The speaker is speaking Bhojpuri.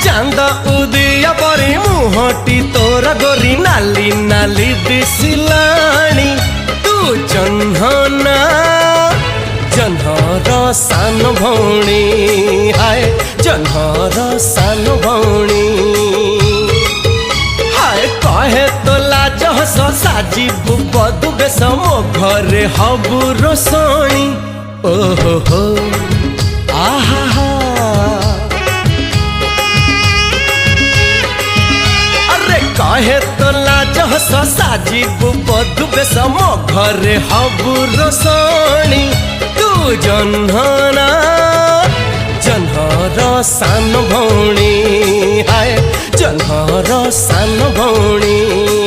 चांद उदिया परी मुहटी तोर गोरी नाली नाली दिसिलाणी तू जह्नना जह्नर सान भौणी हाय जह्नर सान भौणी हाय कहे तो लाज हस साजिबु बधु बेश मो घरे हबु रोसणी ओहो हो आहा अरे कहे तो लाज हस साजिबु बधु बेश मो घरे हबु रोसणी तू जह्नना जह्नर सान भौणी हाय जह्नर सान भौणी।